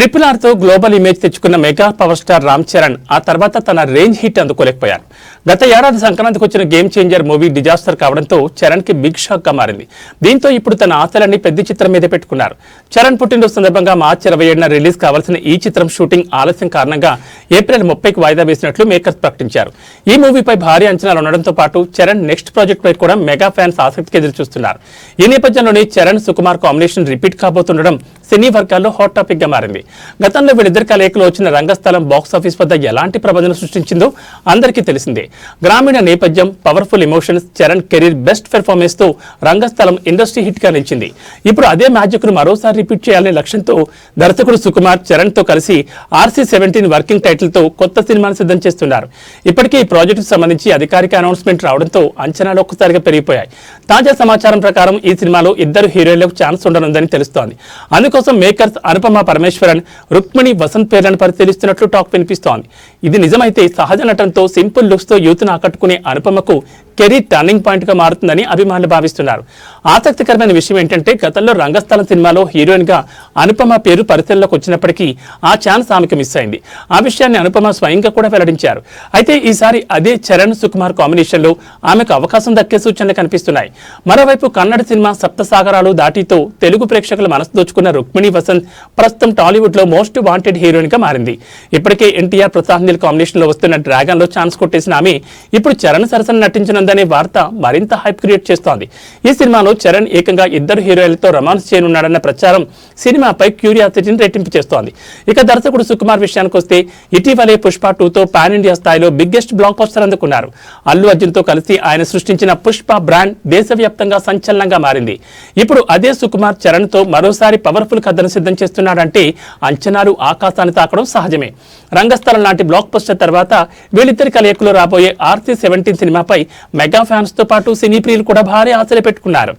RRR తో global image తెచ్చుకున్న mega power star Ram Charan ఆ తర్వాత తన రేంజ్ హిట్ అందుకోలేకపోయారు. గత ఏడాది సంక్రాంతికి వచ్చిన గేమ్ చేంజర్ మూవీ డిజాస్టర్ కావడంతో చరణ్ కి బిగ్ షాక్ గా మారింది. దీంతో ఇప్పుడు తన ఆశలన్నీ పెద్ద చిత్రం మీద పెట్టుకున్నారు. చరణ్ పుట్టినరోజు సందర్భంగా మార్చి 27న రిలీజ్ కావాల్సిన ఈ చిత్రం షూటింగ్ ఆలస్యం కారణంగా ఏప్రిల్ 30కి వాయిదా వేసినట్లు మేకర్స్ ప్రకటించారు. ఈ మూవీపై భారీ అంచనాలు ఉండడంతో పాటు చరణ్ నెక్స్ట్ ప్రాజెక్ట్ పై కూడా మెగా ఫ్యాన్స్ ఆసక్తిగా ఎదురు చూస్తున్నారు. ఈ నేపథ్యంలోనే చరణ్ సుకుమార్ కాంబినేషన్ రిపీట్ కాబోతుండడం సినీ వర్గాల్లో హాట్ టాపిక్ గా మారింది. గతంలో వీళ్ళిద్దరి కలయికలో వచ్చిన రంగస్థలం బాక్సాఫీస్ వద్ద ఎలాంటి ప్రబంధన సృష్టించిందో అందరికీ తెలిసిందే. గ్రామీణ నేపథ్యం, powerful emotions, Charan career best performance తో రంగస్థలం ఇండస్ట్రీ హిట్ గా నిలిచింది. ఇప్పుడు అదే మ్యాజిక్ ను మరోసారి రిపీట్ చేయాలనే లక్ష్యంతో దర్శకుడు సుకుమార్ చరణ్ తో కలిసి RC-17 వర్కింగ్ టైటిల్ తో కొత్త సినిమాను సిద్ధం చేస్తున్నారు. ఇప్పటికే ఈ ప్రాజెక్టుకు సంబంధించి అధికారిక అనౌన్స్మెంట్ రావడంతో అంచనాలు ఒక్కసారిగా పెరిగిపోయాయి. తాజా సమాచారం ప్రకారం ఈ సినిమాలో ఇద్దరు హీరోయిన్లకు ఛాన్స్ ఉండనుందని తెలుస్తోంది. అందుకోసం మేకర్స్ అనుపమ పరమేశ్వరన్, రుక్మిణి వసంత్ పేర్లను పరిశీలిస్తున్నట్లు టాక్ వినిపిస్తోంది. ఇది నిజమైతే సహజ నటనతో సింపుల్ లుక్స్ తో యూత్ ను ఆకట్టుకునే అనుపమకు కెరీర్ టర్నింగ్ పాయింట్ గా మారుతుందని అభిమానులు భావిస్తున్నారు. ఆసక్తికరమైన విషయం ఏంటంటే గతంలో రంగస్థలం సినిమాలో హీరోయిన్ గా అనుపమ పేరు పరిశీలనలోకి వచ్చినప్పటికీ ఆ ఛాన్స్ ఆమెకు మిస్ అయింది. ఆ విషయాన్ని అనుపమ స్వయంగా కూడా వెల్లడించారు. అయితే ఈసారి అదే చరణ్ సుకుమార్ కాంబినేషన్ లో ఆమెకు అవకాశం దక్కే సూచనలు కనిపిస్తున్నాయి. మరోవైపు కన్నడ సినిమా సప్తసాగరాలు దాటితో తెలుగు ప్రేక్షకుల మనసు దోచుకున్న రుక్మిణి వసంత్ ప్రస్తుతం టాలీవుడ్ లో మోస్ట్ వాంటెడ్ హీరోయిన్ గా మారింది. ఇప్పటికే NTR ప్రసాద్ నీల్ కాంబినేషన్ లో వస్తున్న డ్రాగన్ లో ఛాన్స్ కొట్టేసిన ఆమె ఇప్పుడు చరణ్ సరసన నటించనుందనే వార్త మరింత హైప్ క్రియేట్ చేస్తోంది. ఈ సినిమాలో చరణ్ ఏకంగా ఇద్దరు హీరోయిన్లతో రొమాన్స్ చేయనున్నాడన్న ప్రచారం సినిమాపై క్యూరియాసిటీని రెట్టింపు చేస్తోంది. ఇక దర్శకుడు సుకుమార్ విషయానికి వస్తే ఇటీవలే పుష్ప 2తో పాన్ ఇండియా స్థాయిలో బిగ్గెస్ట్ బ్లాక్ బస్టర్ అందుకున్నారు. అల్లు అర్జున్ తో కలిసి ఆయన సృష్టించిన పుష్ప బ్రాండ్ దేశవ్యాప్తంగా సంచలనంగా మారింది. ఇప్పుడు అదే సుకుమార్ చరణ్ తో మరోసారి పవర్ఫుల్ కథను సిద్ధం చేస్తున్నాడంటే అంచనాలు ఆకాశాన్ని తాకడం సహజమే. రంగస్థలం లాంటి బ్లాక్ బస్టర్ తర్వాత వీళ్ళిద్దరి కలయికలో రాబోయే RC-17 సినిమాపై మెగా ఫ్యాన్స్ తో పాటు సినీ ప్రియులు కూడా భారీ ఆశలు పెట్టుకున్నారు.